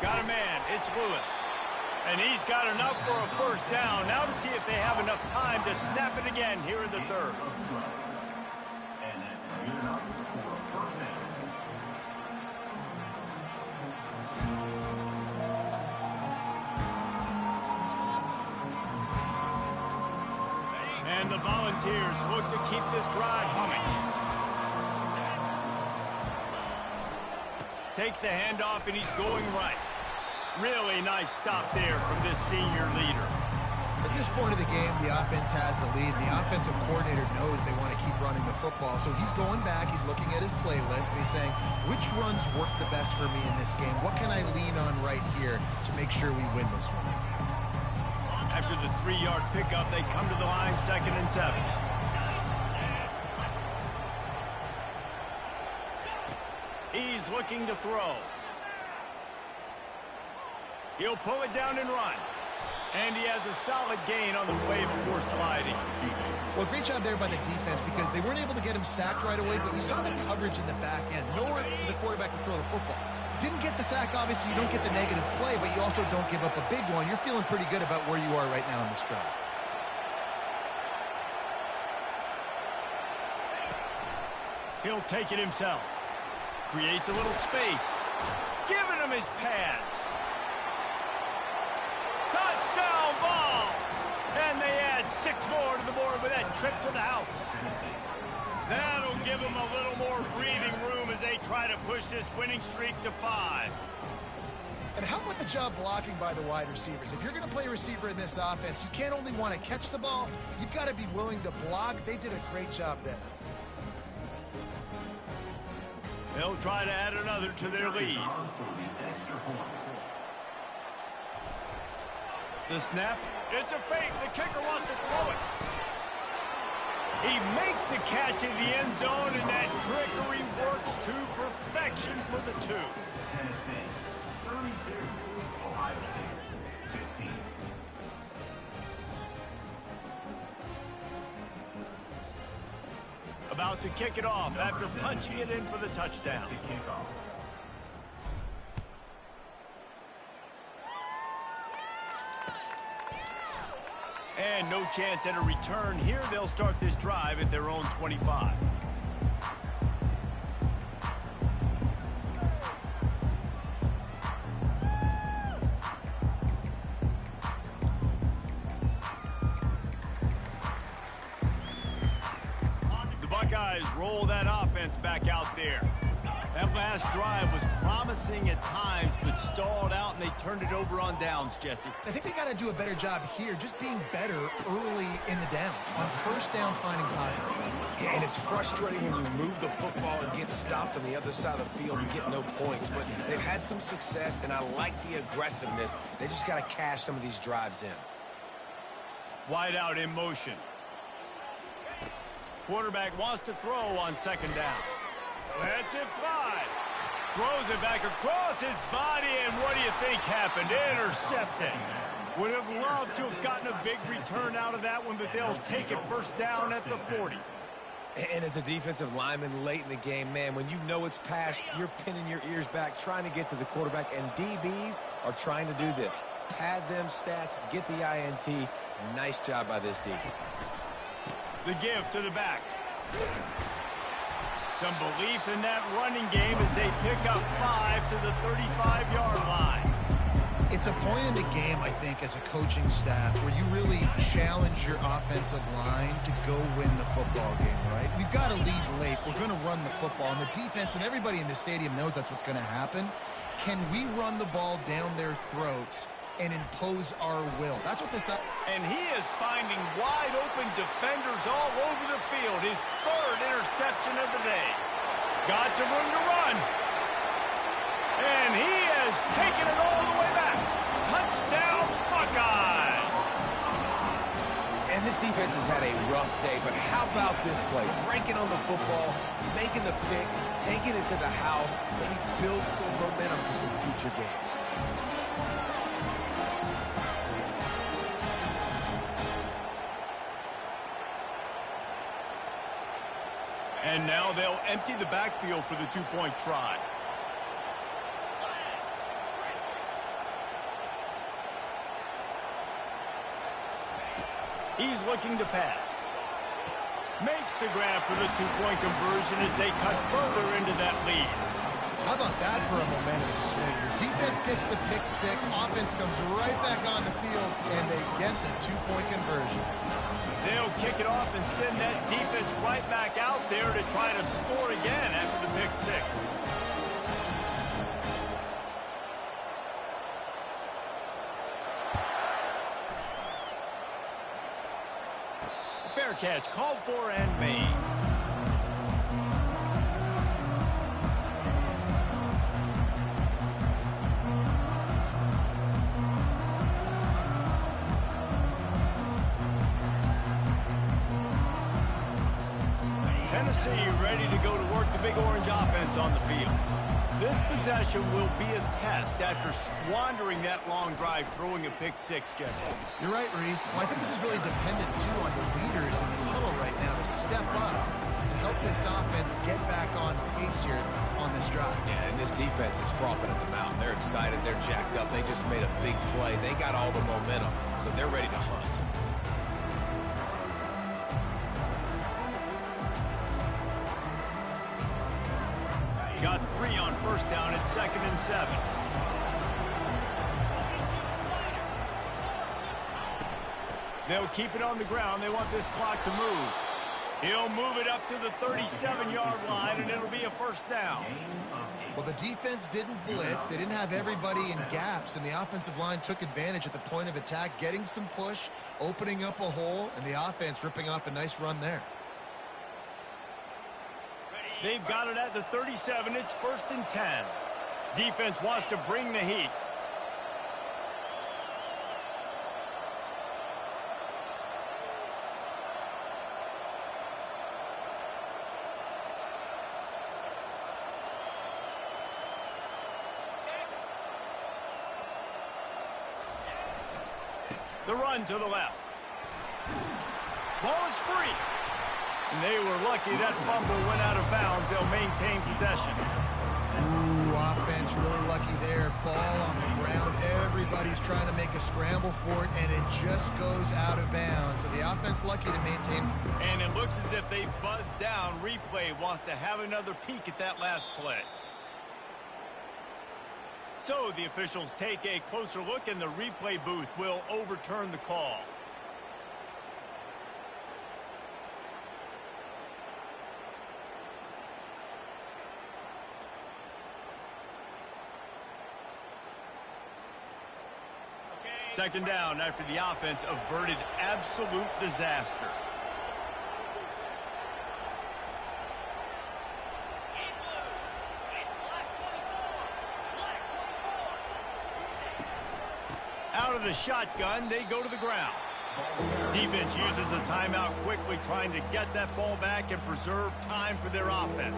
Got a man. It's Lewis. And he's got enough for a first down. Now to see if they have enough time to snap it again here in the third. And the Volunteers look to keep this drive humming. Takes the handoff, and he's going right. Really nice stop there from this senior leader. At this point of the game, the offense has the lead. The offensive coordinator knows they want to keep running the football. So he's going back, he's looking at his playlist, and he's saying, which runs work the best for me in this game? What can I lean on right here to make sure we win this one? After the 3-yard pickup, they come to the line, 2nd and 7. He's looking to throw. He'll pull it down and run. And he has a solid gain on the play before sliding. Well, great job there by the defense because they weren't able to get him sacked right away, but you saw the coverage in the back end. Nowhere for the quarterback to throw the football. Didn't get the sack, obviously. You don't get the negative play, but you also don't give up a big one. You're feeling pretty good about where you are right now in this drive. He'll take it himself. Creates a little space. Giving him his pads. Touchdown Vols! And they add 6 more to the board with that trip to the house. That'll give them a little more breathing room as they try to push this winning streak to 5. And how about the job blocking by the wide receivers? If you're going to play receiver in this offense, you can't only want to catch the ball, you've got to be willing to block. They did a great job there. They'll try to add another to their lead. The snap. It's a fake. The kicker wants to throw it. He makes the catch in the end zone, and that trickery works to perfection for the 2. About to kick it off after punching it in for the touchdown. And no chance at a return here. They'll start this drive at their own 25. The Buckeyes roll that offense back out there. That last drive was promising at times, but stalled out, and they turned it over on downs, Jesse. I think they got to do a better job here, just being better early in the downs. On first down, finding positive. Yeah, and it's frustrating when you move the football and get stopped on the other side of the field and get no points. But they've had some success, and I like the aggressiveness. They just got to cash some of these drives in. Wide out in motion. Quarterback wants to throw on second down. Lets it fly. Throws it back across his body, and what do you think happened? Intercepted. Would have loved to have gotten a big return out of that one, but they'll take it first down at the 40. And as a defensive lineman late in the game, man, when you know it's past, you're pinning your ears back, trying to get to the quarterback, and DBs are trying to do this. Pad them stats, get the INT. Nice job by this D. The give to the back. Some belief in that running game as they pick up 5 to the 35-yard line. It's a point in the game, I think, as a coaching staff where you really challenge your offensive line to go win the football game, right? We've got to lead late. We're going to run the football. And the defense and everybody in the stadium knows that's what's going to happen. Can we run the ball down their throats and impose our will? That's what this... And he is finding wide-open defenders all over the field. His 3rd interception of the day. Got some room to run. And he has has taken it all the way back. Touchdown, Buckeyes! And this defense has had a rough day, but how about this play? Breaking on the football, making the pick, taking it to the house, maybe build some momentum for some future games. And now they'll empty the backfield for the two-point try. He's looking to pass. Makes the grab for the two-point conversion as they cut further into that lead. How about that for a momentum swing? Your defense gets the pick six, offense comes right back on the field, and they get the two-point conversion. They'll kick it off and send that defense right back out there to try to score again after the pick six. Fair catch called for and made. Tennessee ready to go to work the Big Orange offense on the field. This possession will be a test after squandering that long drive throwing a pick six, Jesse. You're right, Reese. Well, I think this is really dependent, too, on the leaders in this huddle right now to step up and help this offense get back on pace here on this drive. Yeah, and this defense is frothing at the mouth. They're excited. They're jacked up. They just made a big play. They got all the momentum, so they're ready to hunt. Got 3 on first down at 2nd and 7. They'll keep it on the ground. They want this clock to move. He'll move it up to the 37-yard line, and it'll be a first down. Well, the defense didn't blitz. They didn't have everybody in gaps, and the offensive line took advantage at the point of attack, getting some push, opening up a hole, and the offense ripping off a nice run there. They've got it at the 37. It's 1st and 10. Defense wants to bring the heat. The run to the left. Ball is free. And they were lucky that fumble went out of bounds. They'll maintain possession. Ooh, offense really lucky there. Ball on the ground. Everybody's trying to make a scramble for it, and it just goes out of bounds. So the offense lucky to maintain. And it looks as if they've buzzed down. Replay wants to have another peek at that last play. So the officials take a closer look, and the replay booth will overturn the call. Second down after the offense averted absolute disaster. Out of the shotgun, they go to the ground. Defense uses a timeout quickly, trying to get that ball back and preserve time for their offense.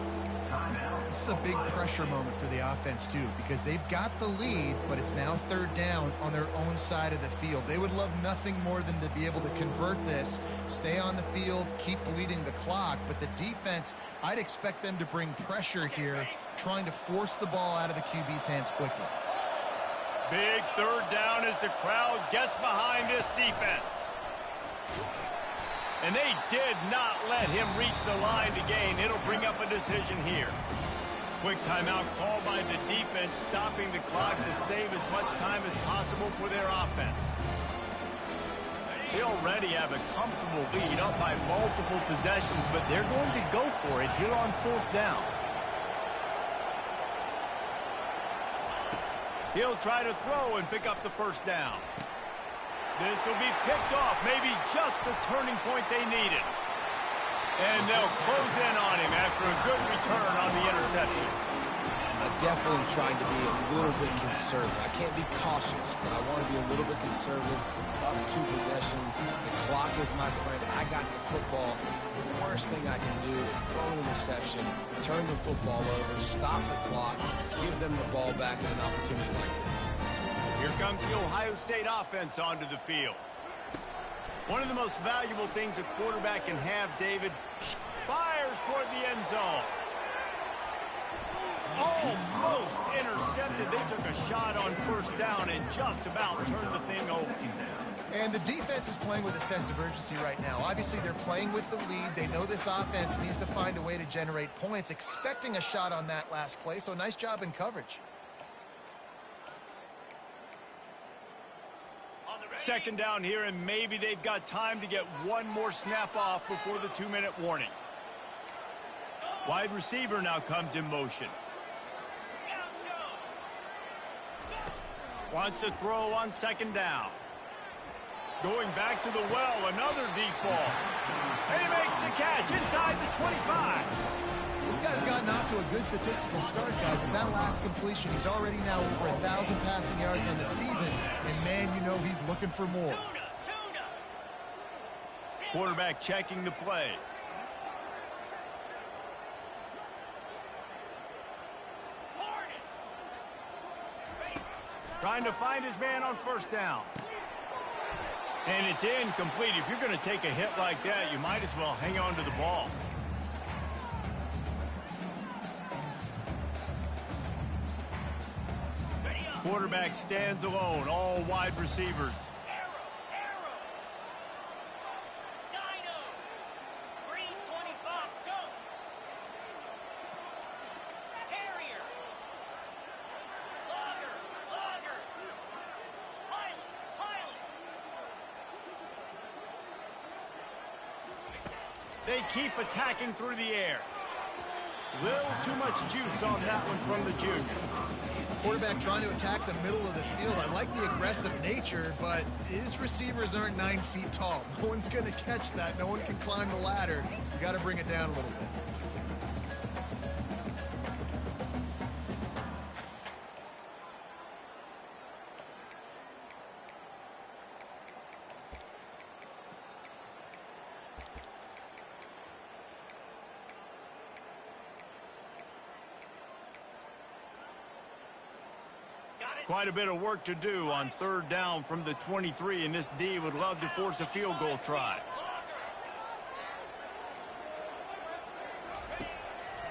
This is a big pressure moment for the offense, too, because they've got the lead, but it's now 3rd down on their own side of the field. They would love nothing more than to be able to convert this, stay on the field, keep bleeding the clock, but the defense, I'd expect them to bring pressure here, trying to force the ball out of the QB's hands quickly. Big 3rd down as the crowd gets behind this defense. And they did not let him reach the line to gain. It'll bring up a decision here. Quick timeout called by the defense, stopping the clock to save as much time as possible for their offense. They already have a comfortable lead, up by multiple possessions, but they're going to go for it here on 4th down. He'll try to throw and pick up the first down. This will be picked off, maybe just the turning point they needed. And they'll close in on him after a good return on the interception. I definitely am trying to be a little bit conservative. I can't be cautious, but I want to be a little bit conservative. Up 2 possessions. The clock is my friend. I got the football. The worst thing I can do is throw an interception, turn the football over, stop the clock, give them the ball back in an opportunity like this. Here comes the Ohio State offense onto the field. One of the most valuable things a quarterback can have, David, fires toward the end zone. Almost intercepted. They took a shot on first down and just about turned the thing over. And the defense is playing with a sense of urgency right now. Obviously, they're playing with the lead. They know this offense needs to find a way to generate points, expecting a shot on that last play. So nice job in coverage. Second down here, and maybe they've got time to get one more snap off before the 2-minute warning. Wide receiver now comes in motion. Wants to throw on second down. Going back to the well, another deep ball. And he makes the catch inside the 25. This guy's gotten off to a good statistical start, guys, but that last completion, he's already now over 1,000 passing yards on the season, and man, you know he's looking for more. Quarterback checking the play. Trying to find his man on first down. And it's incomplete. If you're going to take a hit like that, you might as well hang on to the ball. Quarterback stands alone, all wide receivers. They keep attacking through the air. Little too much juice on that one from the junior. Quarterback trying to attack the middle of the field. I like the aggressive nature, but his receivers aren't 9 feet tall. No one's going to catch that. No one can climb the ladder. You got to bring it down a little bit. Quite a bit of work to do on third down from the 23, and this D would love to force a field goal try.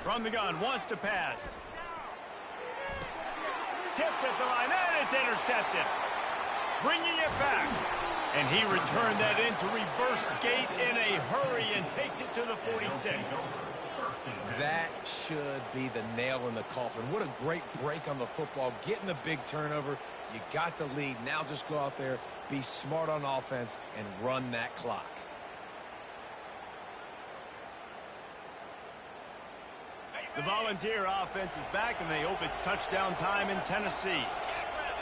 From the gun, wants to pass. Tipped at the line, and it's intercepted. Bringing it back. And he returned that into reverse skate in a hurry and takes it to the 46. That should be the nail in the coffin. What a great break on the football. Getting the big turnover. You got the lead. Now just go out there, be smart on offense, and run that clock. The Volunteer offense is back, and they hope it's touchdown time in Tennessee.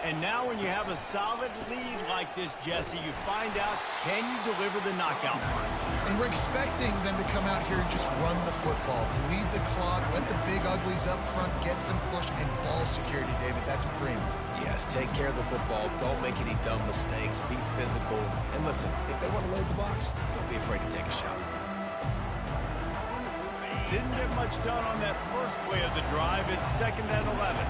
And now when you have a solid lead like this, Jesse, you find out, can you deliver the knockout punch? And we're expecting them to come out here and just run the football, bleed the clock, let the big uglies up front get some push, and ball security, David. That's premium. Yes, take care of the football. Don't make any dumb mistakes. Be physical. And listen, if they want to load the box, don't be afraid to take a shot. Didn't get much done on that first play of the drive. It's 2nd and 11.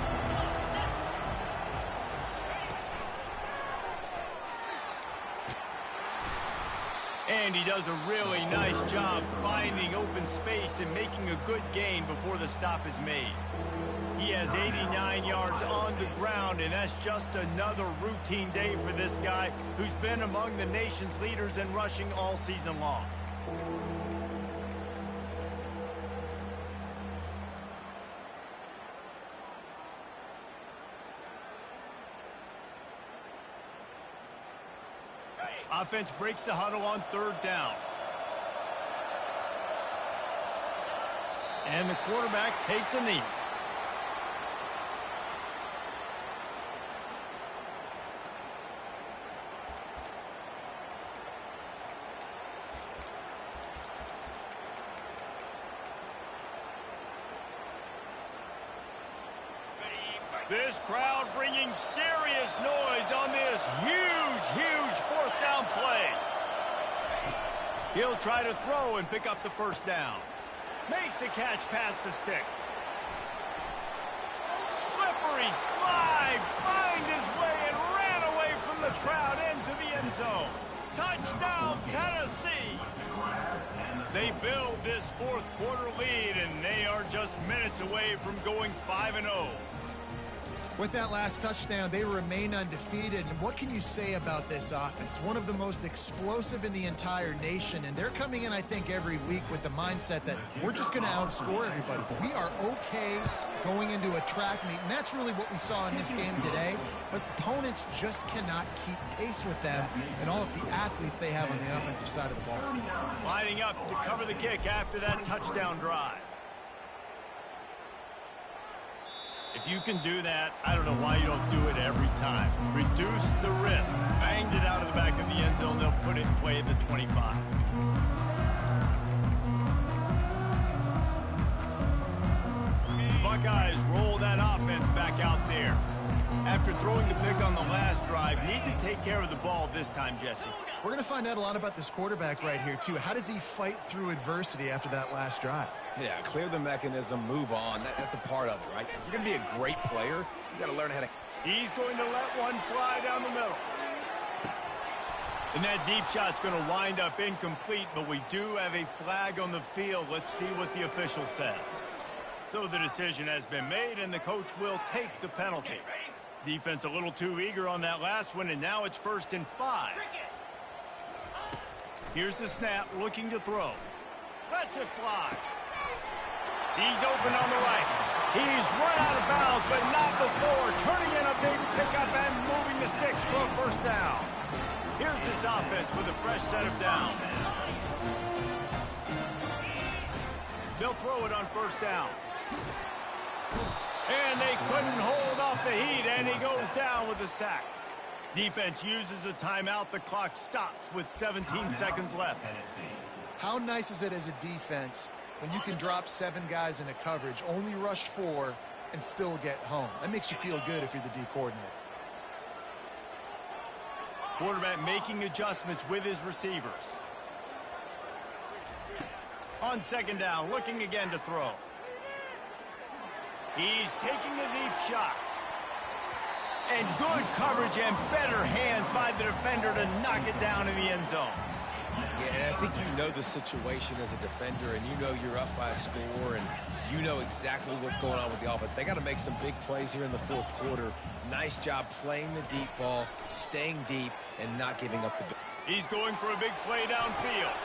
And he does a really nice job finding open space and making a good gain before the stop is made. He has 89 yards on the ground, and that's just another routine day for this guy who's been among the nation's leaders in rushing all season long. Offense breaks the huddle on third down. And the quarterback takes a knee. This crowd bringing serious noise on this huge fourth down play. He'll try to throw and pick up the first down. Makes a catch past the sticks. Slippery slide, find his way and ran away from the crowd into the end zone. Touchdown, Tennessee. They build this fourth quarter lead, and they are just minutes away from going 5-0. With that last touchdown, they remain undefeated. And what can you say about this offense? One of the most explosive in the entire nation. And they're coming in, I think, every week with the mindset that we're just going to outscore everybody. We are okay going into a track meet. And that's really what we saw in this game today. But opponents just cannot keep pace with them and all of the athletes they have on the offensive side of the ball. Lining up to cover the kick after that touchdown drive. If you can do that, I don't know why you don't do it every time. Reduce the risk. Banged it out of the back of the end zone. They'll put it in play at the 25. The Buckeyes roll that offense back out there. After throwing the pick on the last drive, need to take care of the ball this time, Jesse. We're going to find out a lot about this quarterback right here, too. How does he fight through adversity after that last drive? Yeah, clear the mechanism, move on. That's a part of it, right? If you're going to be a great player, you got to learn how to... He's going to let one fly down the middle. And that deep shot's going to wind up incomplete, but we do have a flag on the field. Let's see what the official says. So the decision has been made, and the coach will take the penalty. Defense a little too eager on that last one, and now it's 1st and 5. Here's the snap, looking to throw. Lets it fly. He's open on the right. He's run out of bounds, but not before turning in a big pickup and moving the sticks for a first down. Here's this offense with a fresh set of downs. They'll throw it on first down. And they couldn't hold off the heat, and he goes down with a sack. Defense uses a timeout. The clock stops with 17 seconds left. How nice is it as a defense when you can drop 7 guys into coverage, only rush 4, and still get home? That makes you feel good if you're the D coordinator. Quarterback making adjustments with his receivers. On second down, looking again to throw. He's taking a deep shot. And good coverage and better hands by the defender to knock it down in the end zone. Yeah, and I think you know the situation as a defender, and you know you're up by a score, and you know exactly what's going on with the offense. They got to make some big plays here in the fourth quarter. Nice job playing the deep ball, staying deep, and not giving up the... He's going for a big play downfield.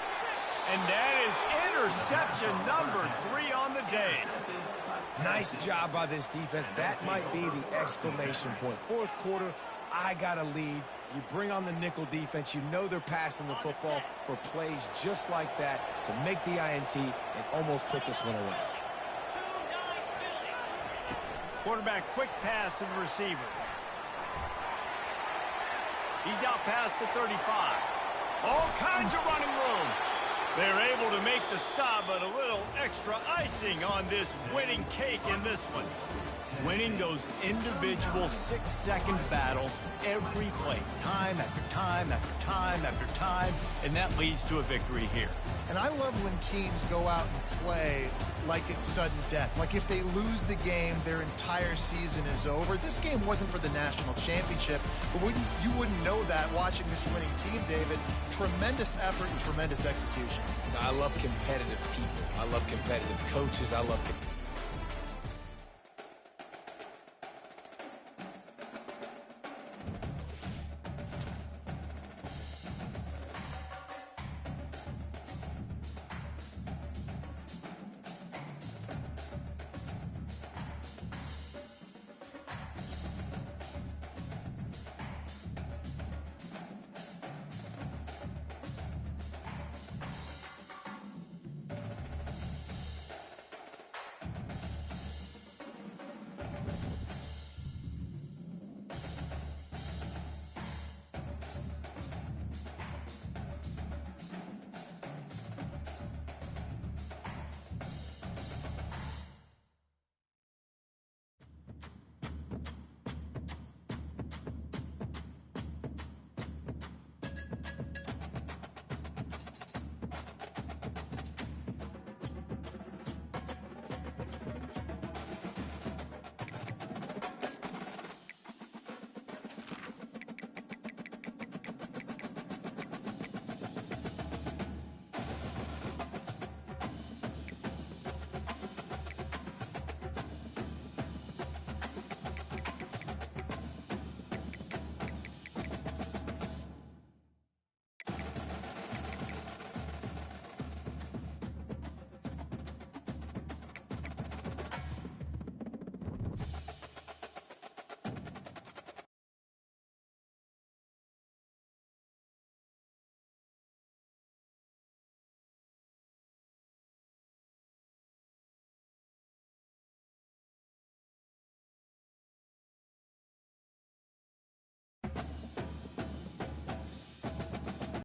And that is interception number 3 on the day. Nice job by this defense. That might be the exclamation point. Fourth quarter, I got a lead. You bring on the nickel defense. You know they're passing the football for plays just like that to make the INT and almost put this one away. Quarterback quick pass to the receiver. He's out past the 35. All kinds of running room. They're able to make the stop, but a little extra icing on this winning cake in this one. Winning those individual 6-second battles every play, time after time after time after time, and that leads to a victory here. And I love when teams go out and play like it's sudden death. Like if they lose the game, their entire season is over. This game wasn't for the national championship, but you wouldn't know that watching this winning team, David. Tremendous effort and tremendous execution. I love competitive people. I love competitive coaches. I love